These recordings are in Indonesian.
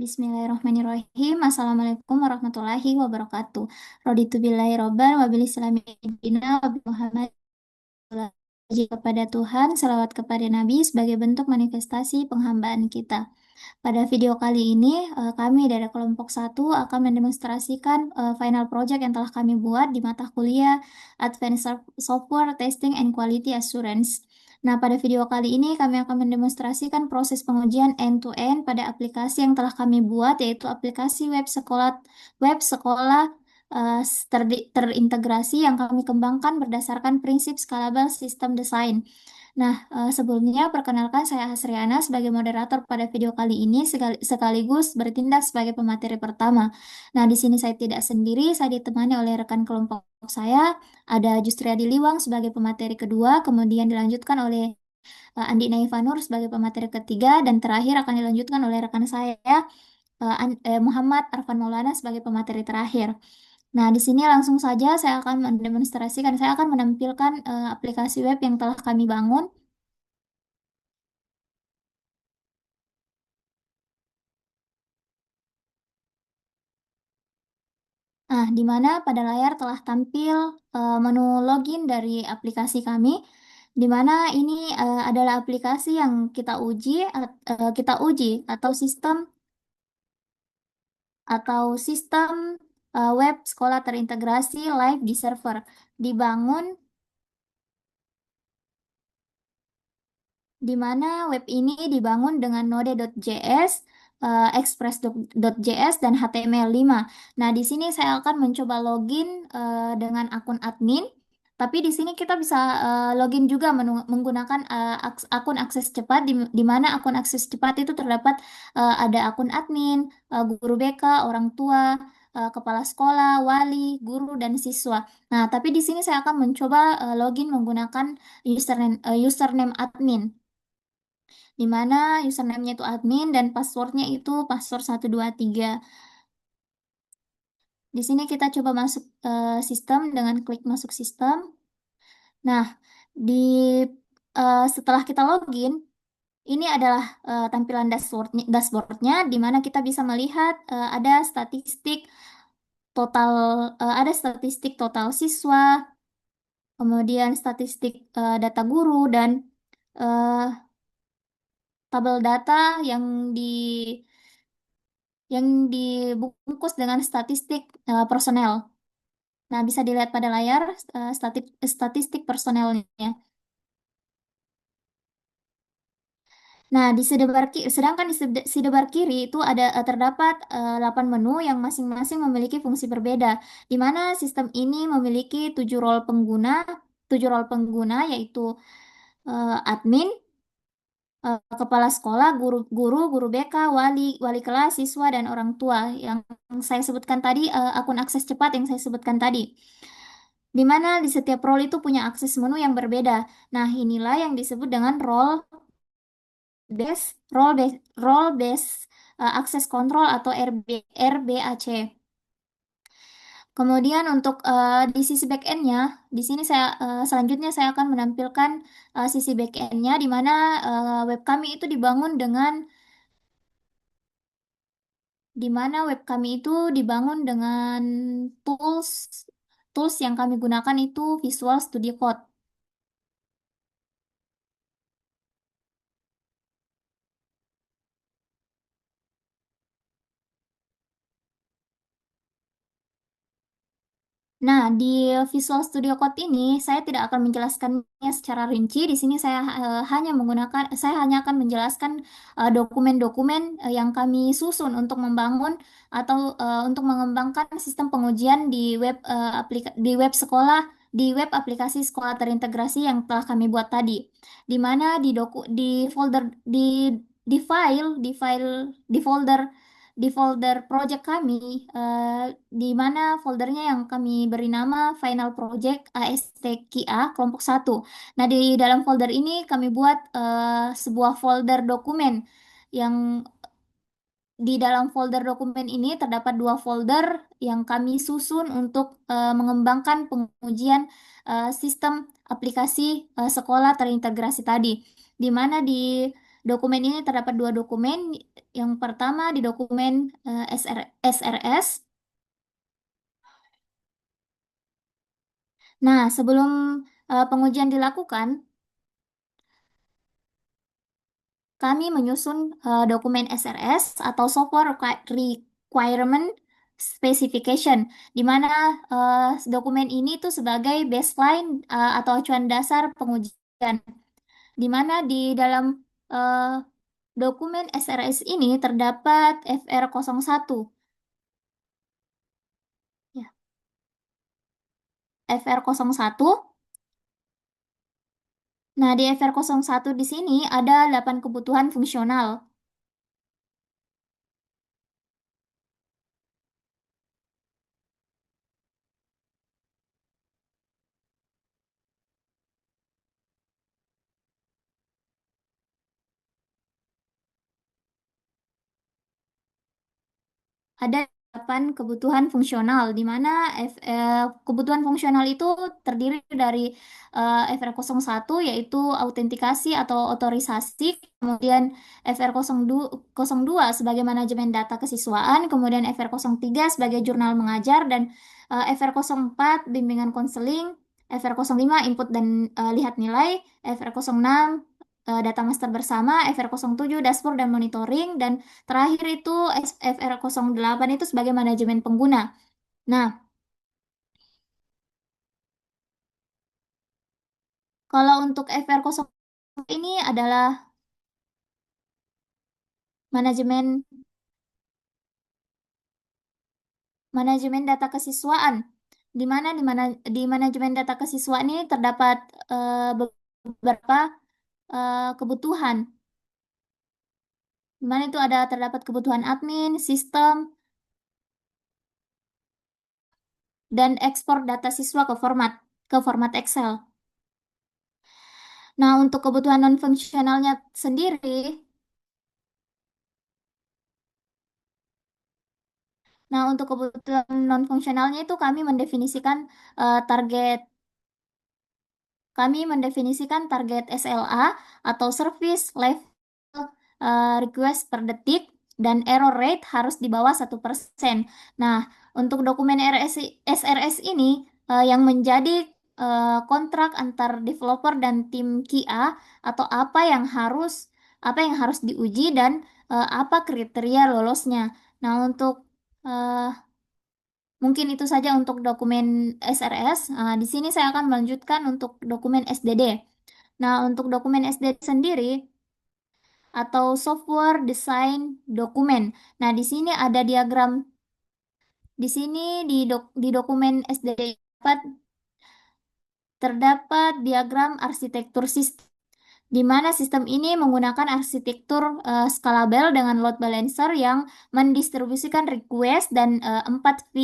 Bismillahirrahmanirrahim. Assalamualaikum warahmatullahi wabarakatuh. Raditu billahi robban wa bil islami dina wa bi Muhammad Puji kepada Tuhan, salawat kepada Nabi sebagai bentuk manifestasi penghambaan kita. Pada video kali ini, kami dari kelompok satu akan mendemonstrasikan final project yang telah kami buat di mata kuliah Advanced Software Testing and Quality Assurance. Nah, pada video kali ini kami akan mendemonstrasikan proses pengujian end-to-end pada aplikasi yang telah kami buat, yaitu aplikasi web sekolah terintegrasi yang kami kembangkan berdasarkan prinsip scalable system design. Nah, sebelumnya perkenalkan saya Hasriana sebagai moderator pada video kali ini sekaligus bertindak sebagai pemateri pertama. Nah, di sini saya tidak sendiri, saya ditemani oleh rekan kelompok saya, ada Justriadi Liwang sebagai pemateri kedua, kemudian dilanjutkan oleh Andi Naifanur sebagai pemateri ketiga, dan terakhir akan dilanjutkan oleh rekan saya Muhammad Arfan Maulana sebagai pemateri terakhir. Nah, di sini langsung saja saya akan mendemonstrasikan, saya akan menampilkan aplikasi web yang telah kami bangun. Nah, di mana pada layar telah tampil menu login dari aplikasi kami, di mana ini adalah aplikasi yang kita uji atau sistem web sekolah terintegrasi live di server dibangun, di mana web ini dibangun dengan Node.js, Express.js, dan HTML5. Nah, di sini saya akan mencoba login dengan akun admin, tapi di sini kita bisa login juga menggunakan akun akses cepat, di mana akun akses cepat itu terdapat ada akun admin, guru BK, orang tua, kepala sekolah, wali, guru, dan siswa. Nah, tapi di sini saya akan mencoba login menggunakan username admin, di mana username-nya itu admin dan passwordnya itu password 123. Di sini kita coba masuk sistem dengan klik masuk sistem. Nah, di setelah kita login, ini adalah tampilan dashboardnya, di mana kita bisa melihat total ada statistik total siswa, kemudian statistik data guru, dan eh, tabel data yang di yang dibungkus dengan statistik personel. Nah, bisa dilihat pada layar statistik personelnya. Nah, sedangkan di sidebar kiri itu terdapat 8 menu yang masing-masing memiliki fungsi berbeda, di mana sistem ini memiliki 7 role pengguna yaitu admin, kepala sekolah, guru BK, wali kelas, siswa, dan orang tua yang saya sebutkan tadi, akun akses cepat yang saya sebutkan tadi. Di mana di setiap role itu punya akses menu yang berbeda. Nah, inilah yang disebut dengan role based access control atau RBAC. Kemudian untuk di sisi backend-nya, di sini selanjutnya saya akan menampilkan sisi backend-nya, di mana web kami itu dibangun dengan tools tools yang kami gunakan itu Visual Studio Code. Nah, di Visual Studio Code ini saya tidak akan menjelaskannya secara rinci. Di sini saya hanya akan menjelaskan dokumen-dokumen yang kami susun untuk membangun atau untuk mengembangkan sistem pengujian di web sekolah, di web aplikasi sekolah terintegrasi yang telah kami buat tadi. Di mana di folder di folder di folder project kami, di mana foldernya yang kami beri nama Final Project ASTQA kelompok satu. Nah, di dalam folder ini kami buat sebuah folder dokumen yang di dalam folder dokumen ini terdapat 2 folder yang kami susun untuk mengembangkan pengujian sistem aplikasi sekolah terintegrasi tadi. Di mana Dokumen ini terdapat dua dokumen. Yang pertama di dokumen SRS. Nah, sebelum pengujian dilakukan, kami menyusun dokumen SRS atau Software Requirement Specification, di mana dokumen ini tuh sebagai baseline atau acuan dasar pengujian, di mana di dalam eh, dokumen SRS ini terdapat FR01. Ya, FR01. Nah, di FR01 di sini ada 8 kebutuhan fungsional. Ada 8 kebutuhan fungsional, di mana kebutuhan fungsional itu terdiri dari FR01 yaitu autentikasi atau otorisasi, kemudian FR02 sebagai manajemen data kesiswaan, kemudian FR03 sebagai jurnal mengajar, dan FR04 bimbingan konseling, FR05 input dan lihat nilai, FR06 data master bersama, FR07 dashboard dan monitoring, dan terakhir itu FR08 itu sebagai manajemen pengguna. Nah, kalau untuk FR01 ini adalah manajemen manajemen data kesiswaan, di manajemen data kesiswaan ini terdapat beberapa kebutuhan, di mana itu ada terdapat kebutuhan admin, sistem, dan ekspor data siswa ke format Excel. Nah, untuk kebutuhan non-fungsionalnya sendiri, nah untuk kebutuhan non-fungsionalnya itu target kami mendefinisikan target SLA atau Service Level Request per detik, dan error rate harus di bawah 1%. Nah, untuk dokumen SRS ini yang menjadi kontrak antar developer dan tim QA, atau apa yang harus diuji, dan apa kriteria lolosnya. Nah, untuk eh, mungkin itu saja untuk dokumen SRS. Di sini saya akan melanjutkan untuk dokumen SDD. Nah, untuk dokumen SDD sendiri atau Software Design Dokumen. Nah, di sini ada diagram. Di sini di dokumen SDD terdapat diagram arsitektur sistem, di mana sistem ini menggunakan arsitektur scalable dengan load balancer yang mendistribusikan request dan 4V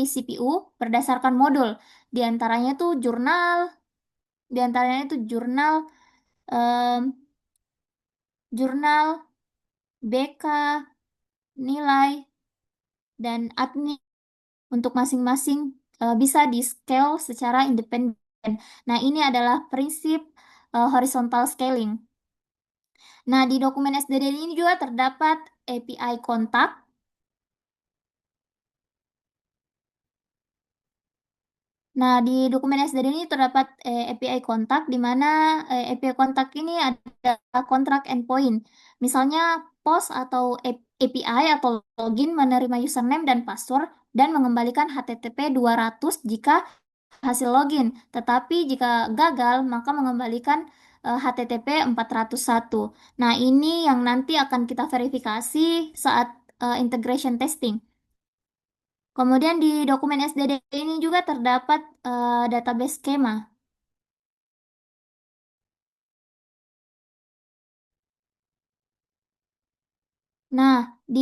CPU berdasarkan modul. Di antaranya itu jurnal, di antaranya itu jurnal, em, jurnal, BK, nilai, dan admin untuk masing-masing bisa di-scale secara independen. Nah, ini adalah prinsip horizontal scaling. Nah, di dokumen SDD ini juga terdapat API kontak. Nah, di dokumen SDD ini terdapat API kontak, di mana API kontak ini ada kontrak endpoint. Misalnya, POST atau API atau login menerima username dan password dan mengembalikan HTTP 200 jika hasil login. Tetapi jika gagal, maka mengembalikan HTTP 401. Nah, ini yang nanti akan kita verifikasi saat integration testing. Kemudian di dokumen SDD ini juga terdapat database skema. Nah, di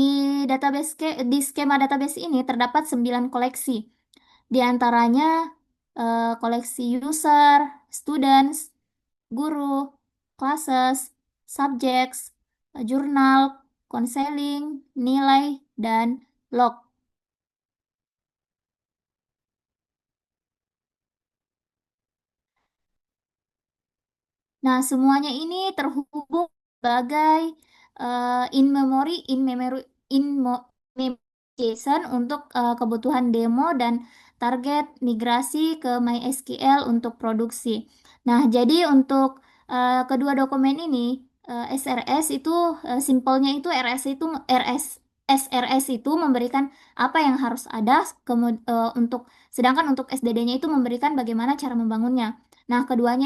di skema database ini terdapat 9 koleksi. Di antaranya koleksi user, students, guru, classes, subjects, jurnal, konseling, nilai, dan log. Nah, semuanya ini terhubung sebagai in memory JSON untuk kebutuhan demo dan target migrasi ke MySQL untuk produksi. Nah, jadi untuk kedua dokumen ini SRS itu simpelnya itu SRS itu memberikan apa yang harus ada untuk sedangkan untuk SDD-nya itu memberikan bagaimana cara membangunnya. Nah, kedua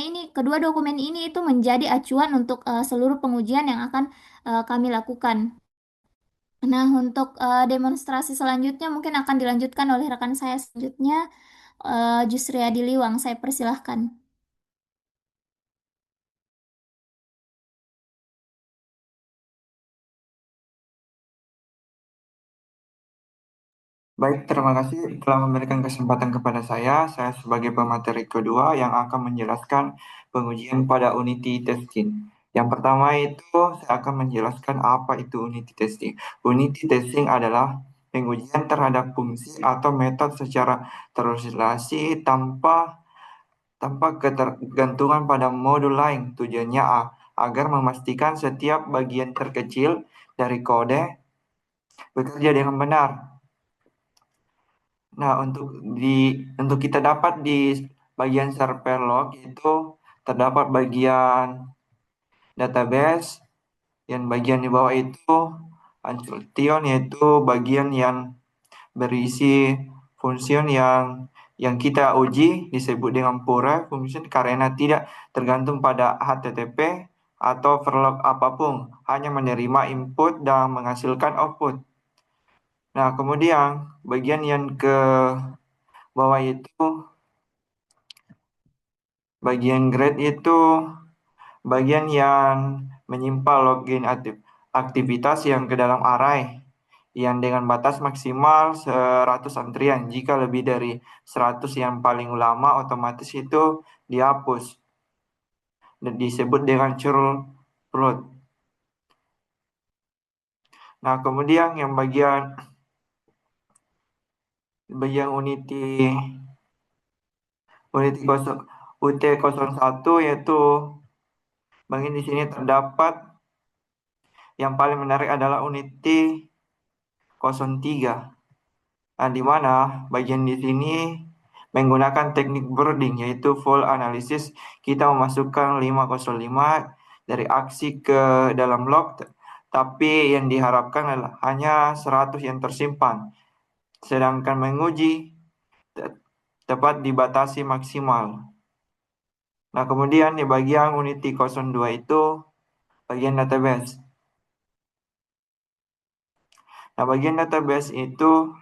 dokumen ini itu menjadi acuan untuk seluruh pengujian yang akan kami lakukan. Nah, untuk demonstrasi selanjutnya mungkin akan dilanjutkan oleh rekan saya selanjutnya, Jusriyadi Liwang. Saya persilahkan. Baik, terima kasih telah memberikan kesempatan kepada saya. Saya sebagai pemateri kedua yang akan menjelaskan pengujian pada unity testing. Yang pertama itu saya akan menjelaskan apa itu unity testing. Unity testing adalah pengujian terhadap fungsi atau metode secara terisolasi tanpa ketergantungan pada modul lain. Tujuannya agar memastikan setiap bagian terkecil dari kode bekerja dengan benar. Nah, untuk kita dapat di bagian server log itu terdapat bagian database yang bagian di bawah itu Ancultion, yaitu bagian yang berisi fungsi yang kita uji disebut dengan pure function karena tidak tergantung pada HTTP atau overload apapun, hanya menerima input dan menghasilkan output. Nah, kemudian bagian yang ke bawah itu bagian grade itu bagian yang menyimpan login aktivitas yang ke dalam array yang dengan batas maksimal 100 antrian. Jika lebih dari 100 yang paling lama otomatis itu dihapus dan disebut dengan curl float. Nah, kemudian yang bagian unity UT01 yaitu bagian di sini terdapat yang paling menarik adalah unity 03. Nah, di mana bagian di sini menggunakan teknik birding yaitu full analysis. Kita memasukkan 505 dari aksi ke dalam log, tapi yang diharapkan adalah hanya 100 yang tersimpan. Sedangkan menguji tepat dibatasi maksimal. Nah, kemudian di bagian Unity 02 itu bagian database. Nah, bagian database itu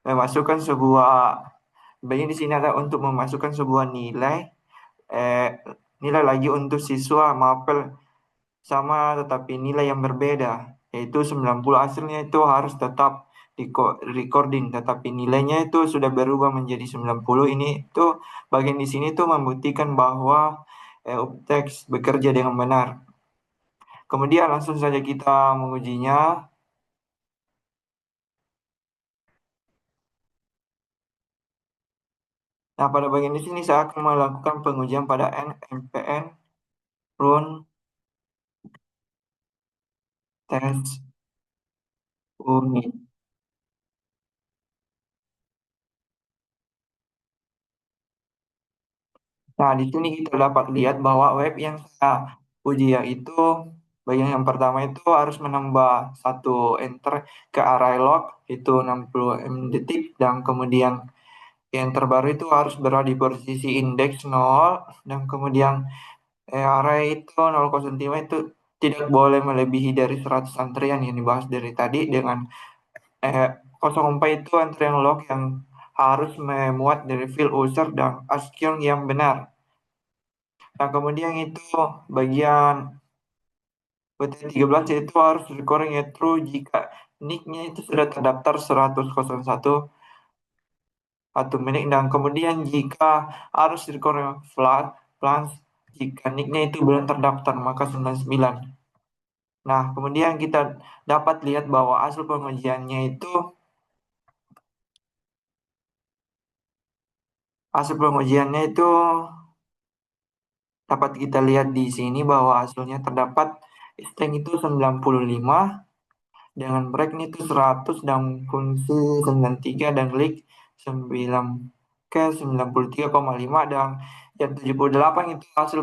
memasukkan bagian di sini adalah untuk memasukkan sebuah eh, nilai lagi untuk siswa mapel sama tetapi nilai yang berbeda, yaitu 90 hasilnya itu harus tetap di recording tetapi nilainya itu sudah berubah menjadi 90. Ini itu bagian di sini tuh membuktikan bahwa teks bekerja dengan benar. Kemudian langsung saja kita mengujinya. Nah, pada bagian di sini saya akan melakukan pengujian pada npm run test unit. Nah, di sini kita dapat lihat bahwa web yang saya uji yaitu bagian yang pertama itu harus menambah satu enter ke array log itu 60 detik dan kemudian yang terbaru itu harus berada di posisi indeks 0 dan kemudian array itu 0,5 itu tidak boleh melebihi dari 100 antrian yang dibahas dari tadi dengan 04 itu antrian log yang harus memuat dari field user dan asking yang benar. Nah, kemudian itu bagian BT13 itu harus recording ya true jika nicknya itu sudah terdaftar 10001 atau milik dan kemudian jika harus recording flat plans jika nicknya itu belum terdaftar maka 99. Nah, kemudian kita dapat lihat bahwa hasil pengujiannya itu hasil pengujiannya itu dapat kita lihat di sini bahwa hasilnya terdapat string itu 95 dengan break itu 100 dan fungsi 93 dan klik 9 ke 93,5 dan yang 78 itu hasil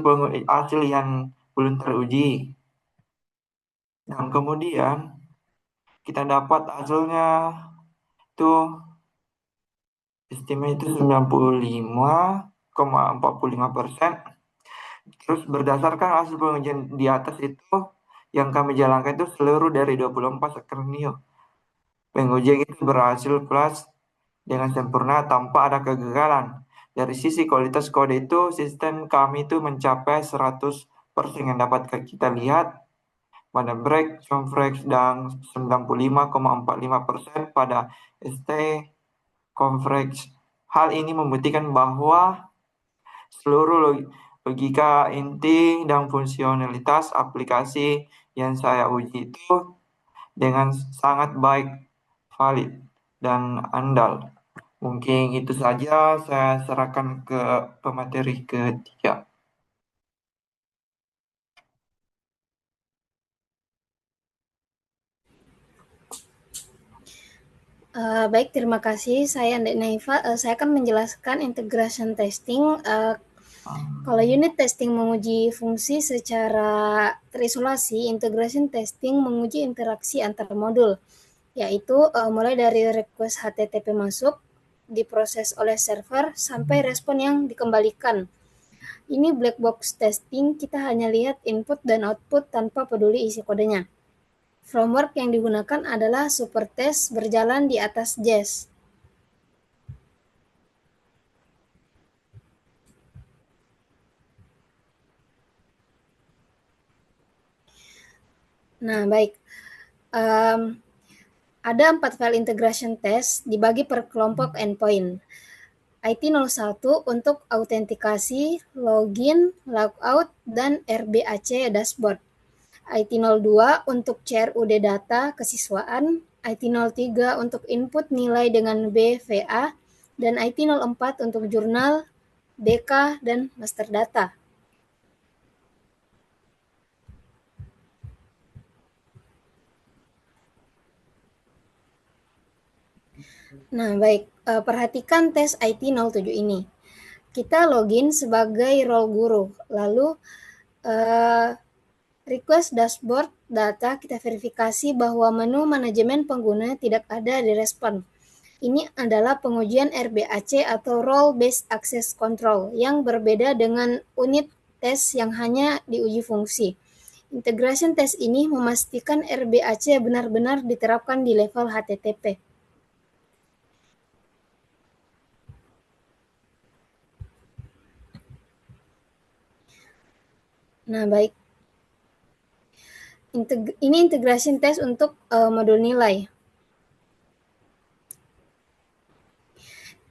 yang belum teruji. Dan kemudian kita dapat hasilnya itu estimate itu 95,45%. Terus berdasarkan hasil pengujian di atas itu yang kami jalankan itu seluruh dari 24 skenario. Pengujian itu berhasil plus dengan sempurna tanpa ada kegagalan. Dari sisi kualitas kode itu sistem kami itu mencapai 100% yang dapat kita lihat pada break, convex, dan 95,45% pada ST convex. Hal ini membuktikan bahwa seluruh logika inti dan fungsionalitas aplikasi yang saya uji itu dengan sangat baik, valid, dan andal. Mungkin itu saja saya serahkan ke pemateri ketiga. Baik, terima kasih. Saya Andek Naifa. Saya akan menjelaskan integration testing. Kalau unit testing menguji fungsi secara terisolasi, integration testing menguji interaksi antar modul, yaitu mulai dari request HTTP masuk, diproses oleh server, sampai respon yang dikembalikan. Ini black box testing, kita hanya lihat input dan output tanpa peduli isi kodenya. Framework yang digunakan adalah Supertest berjalan di atas Jest. Nah, baik. Ada 4 file integration test dibagi per kelompok endpoint. IT01 untuk autentikasi, login, logout, dan RBAC dashboard. IT02 untuk CRUD data kesiswaan, IT03 untuk input nilai dengan BVA, dan IT04 untuk jurnal, BK, dan master data. Nah, baik. Perhatikan tes IT07 ini. Kita login sebagai role guru, lalu request dashboard data, kita verifikasi bahwa menu manajemen pengguna tidak ada di respon. Ini adalah pengujian RBAC atau Role Based Access Control yang berbeda dengan unit tes yang hanya diuji fungsi. Integration test ini memastikan RBAC benar-benar diterapkan di level HTTP. Nah, baik. Ini integration test untuk modul nilai.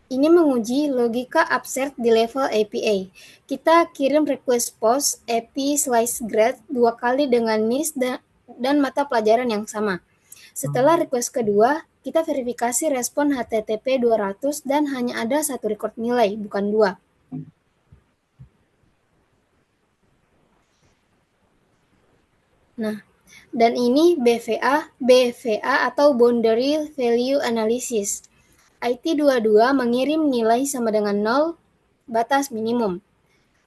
Ini menguji logika absurd di level APA. Kita kirim request post API slice grade 2 kali dengan NIST dan mata pelajaran yang sama. Setelah request kedua, kita verifikasi respon HTTP 200 dan hanya ada satu record nilai, bukan 2. Nah, dan ini BVA atau Boundary Value Analysis. IT22 mengirim nilai sama dengan 0, batas minimum.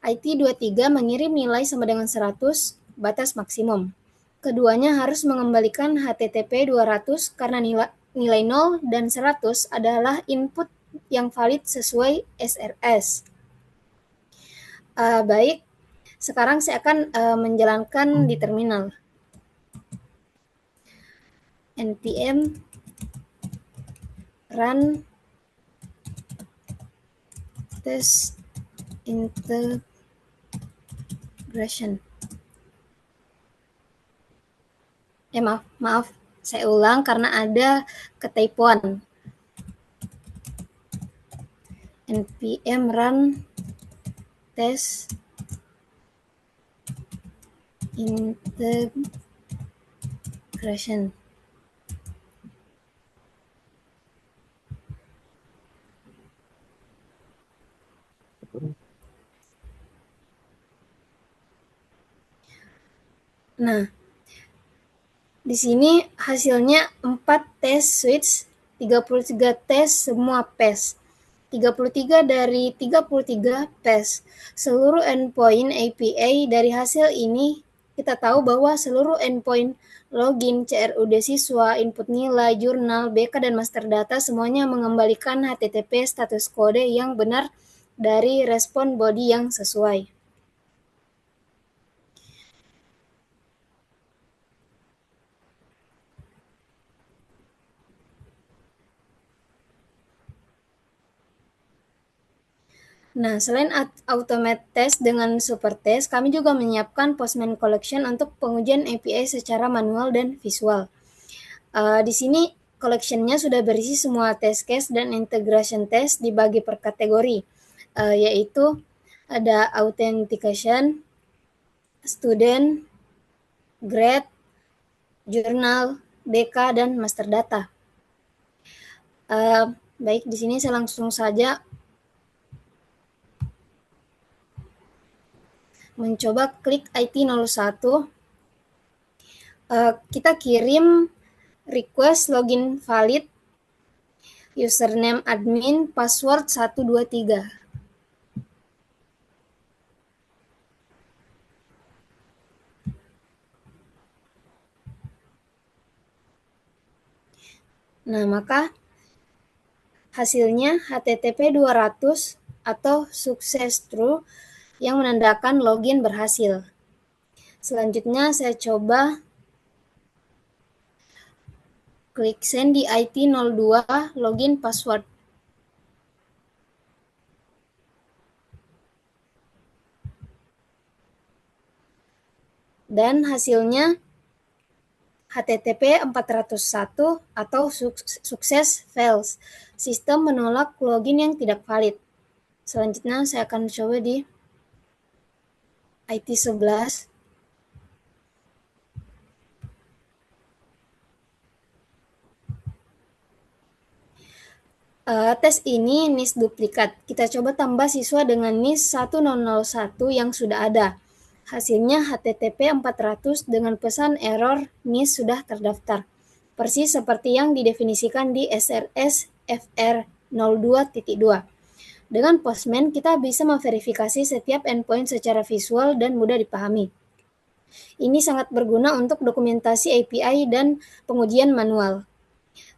IT23 mengirim nilai sama dengan 100, batas maksimum. Keduanya harus mengembalikan HTTP 200 karena nilai 0 dan 100 adalah input yang valid sesuai SRS. Baik, sekarang saya akan menjalankan di terminal. npm run test integration. Maaf, saya ulang karena ada ketypoan. npm run test integration. Nah, di sini hasilnya 4 tes switch, 33 tes semua PES. 33 dari 33 PES. Seluruh endpoint API dari hasil ini kita tahu bahwa seluruh endpoint login, CRUD siswa, input nilai, jurnal, BK, dan master data semuanya mengembalikan HTTP status kode yang benar dari respon body yang sesuai. Nah, selain automate test dengan super test, kami juga menyiapkan Postman Collection untuk pengujian API secara manual dan visual. Di sini collection-nya sudah berisi semua test case dan integration test dibagi per kategori, yaitu ada authentication, student, grade, jurnal, BK, dan master data. Baik, di sini saya langsung saja mencoba klik IT01. Kita kirim request login valid, username admin, password 123. Nah, maka hasilnya HTTP 200 atau sukses true yang menandakan login berhasil. Selanjutnya saya coba klik send di IT02 login password. Dan hasilnya HTTP 401 atau sukses fails. Sistem menolak login yang tidak valid. Selanjutnya saya akan coba di IT11. Tes ini NIS duplikat. Kita coba tambah siswa dengan NIS 1001 yang sudah ada. Hasilnya HTTP 400 dengan pesan error NIS sudah terdaftar. Persis seperti yang didefinisikan di SRS FR02.2. Dengan Postman, kita bisa memverifikasi setiap endpoint secara visual dan mudah dipahami. Ini sangat berguna untuk dokumentasi API dan pengujian manual.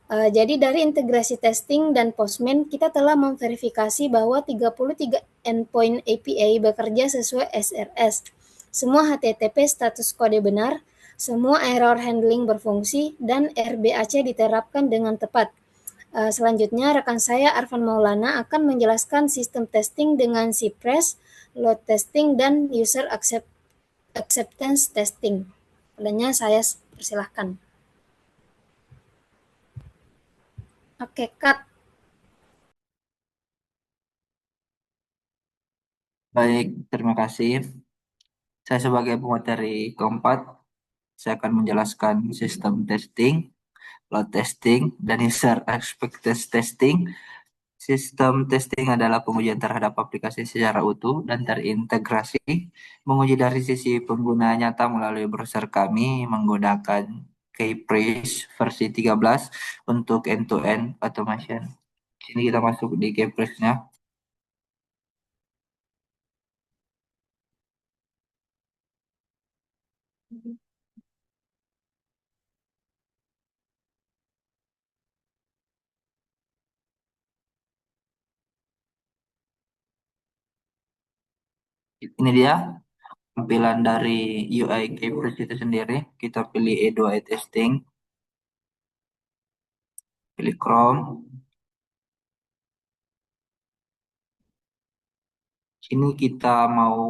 Jadi dari integrasi testing dan Postman, kita telah memverifikasi bahwa 33 endpoint API bekerja sesuai SRS. Semua HTTP status kode benar, semua error handling berfungsi, dan RBAC diterapkan dengan tepat. Selanjutnya, rekan saya Arfan Maulana akan menjelaskan sistem testing dengan Cypress, load testing, dan user acceptance testing. Padanya saya persilahkan. Oke, Kak. Baik, terima kasih. Saya sebagai pemateri keempat, saya akan menjelaskan sistem testing, load testing, dan user expected testing. Sistem testing adalah pengujian terhadap aplikasi secara utuh dan terintegrasi, menguji dari sisi pengguna nyata melalui browser kami menggunakan Keypress versi 13 untuk end-to-end automation. Sini kita masuk di Keypress-nya. Ini dia tampilan dari UI Keypress itu sendiri. Kita pilih E2E testing, pilih Chrome. Sini kita mau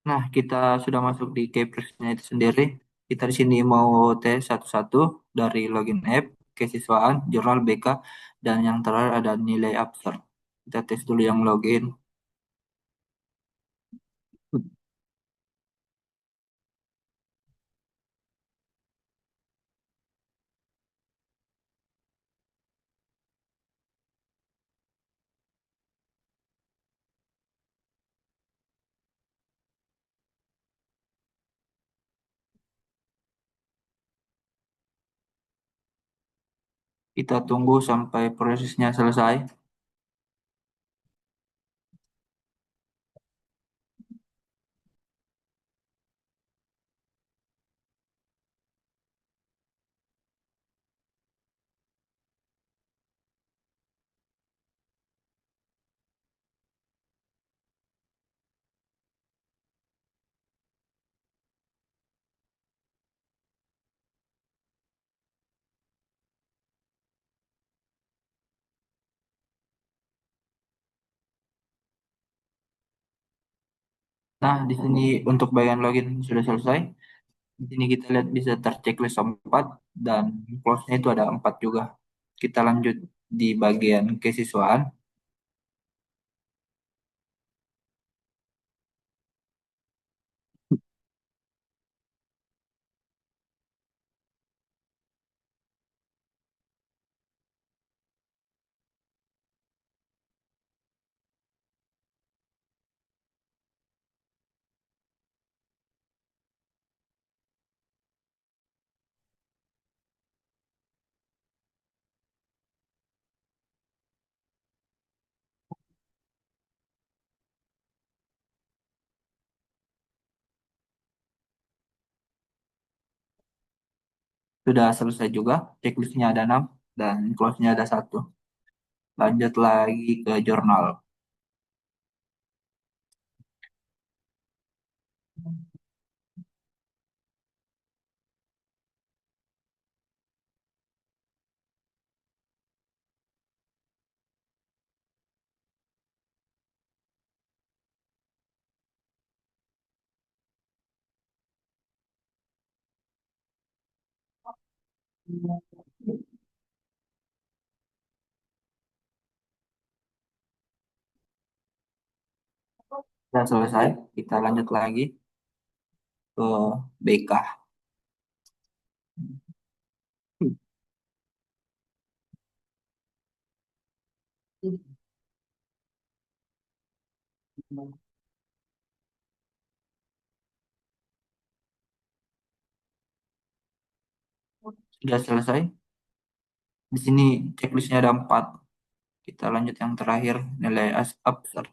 Nah, kita sudah masuk di Keypress-nya itu sendiri. Kita di sini mau tes satu-satu dari login app, kesiswaan, jurnal BK, dan yang terakhir ada nilai absurd. Kita tes dulu yang login. Kita tunggu sampai prosesnya selesai. Nah, di sini untuk bagian login sudah selesai. Di sini kita lihat bisa terchecklist 4 dan close-nya itu ada 4 juga. Kita lanjut di bagian kesiswaan. Sudah selesai juga. Checklistnya ada 6 dan close-nya ada 1. Lanjut lagi ke jurnal. Sudah selesai. Kita lanjut lagi ke BK. Sudah selesai. Di sini checklistnya ada 4. Kita lanjut yang terakhir, nilai as absurd.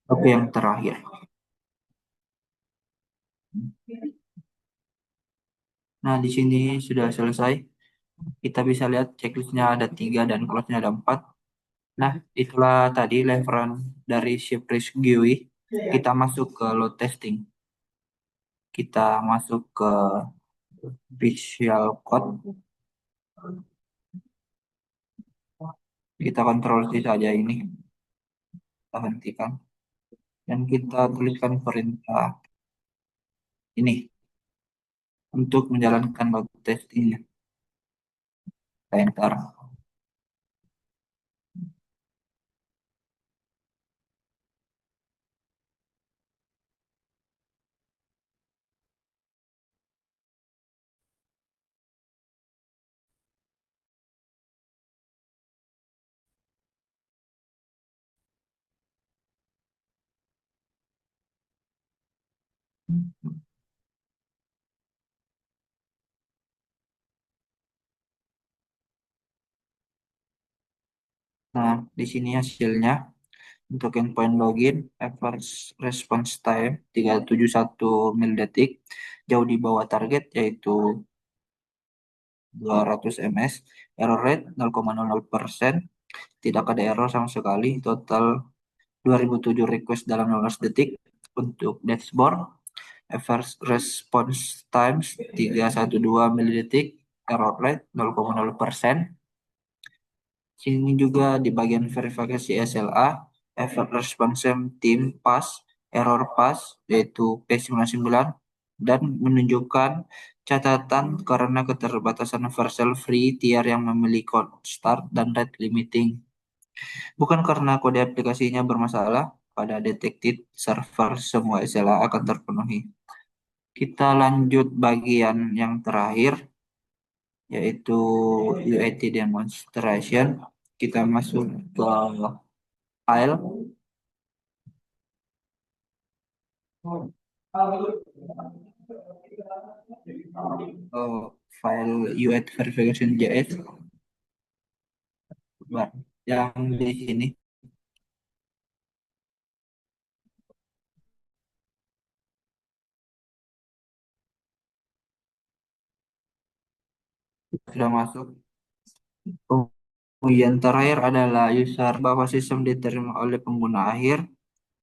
Oke, yang terakhir. Nah, di sini sudah selesai. Kita bisa lihat checklistnya ada 3 dan close-nya ada 4. Nah, itulah tadi leveran dari Shift Risk GUI. Kita masuk ke load testing. Kita masuk ke Visual Code. Kita kontrol C saja ini. Kita hentikan. Dan kita tuliskan perintah ini untuk menjalankan load testingnya. Kita enter. Nah, di sini hasilnya untuk endpoint login, average response time 371 mil detik, jauh di bawah target yaitu 200 ms, error rate 0,00%, tidak ada error sama sekali, total 2007 request dalam 15 detik untuk dashboard, average response times 312 milidetik, error rate 0,0%. Sini juga di bagian verifikasi SLA, effort response time pass, error pass, yaitu P99, dan menunjukkan catatan karena keterbatasan universal free tier yang memiliki code start dan rate limiting. Bukan karena kode aplikasinya bermasalah, pada detected server semua SLA akan terpenuhi. Kita lanjut bagian yang terakhir, yaitu UAT demonstration. Kita masuk ke file, file UAT verification.js yang di sini. Sudah masuk. Kemudian terakhir adalah user bahwa sistem diterima oleh pengguna akhir.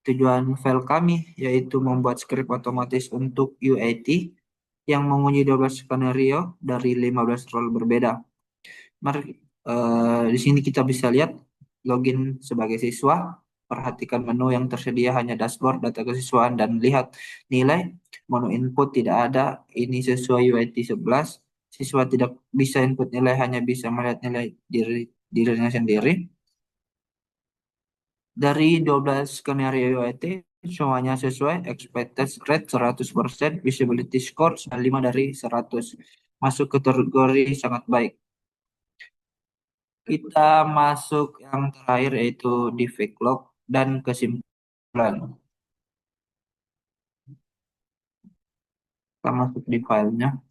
Tujuan file kami yaitu membuat skrip otomatis untuk UAT yang menguji 12 skenario dari 15 role berbeda. Mari di sini kita bisa lihat login sebagai siswa, perhatikan menu yang tersedia hanya dashboard, data kesiswaan, dan lihat nilai. Menu input tidak ada, ini sesuai UIT 11. Siswa tidak bisa input nilai, hanya bisa melihat nilai dirinya sendiri. Dari 12 skenario UIT, semuanya sesuai, expected grade 100%, visibility score 5 dari 100. Masuk kategori sangat baik. Kita masuk yang terakhir yaitu di backlog dan kesimpulan. Kita masuk di filenya.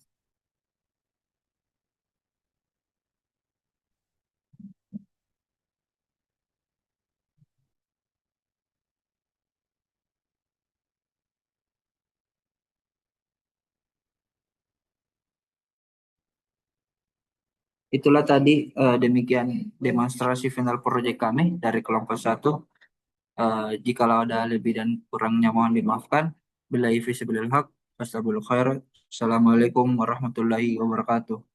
Itulah tadi demikian demonstrasi final proyek kami dari kelompok 1. Jikalau ada lebih dan kurangnya mohon dimaafkan. Billahi fi sabilil haq. Wassalamualaikum warahmatullahi wabarakatuh.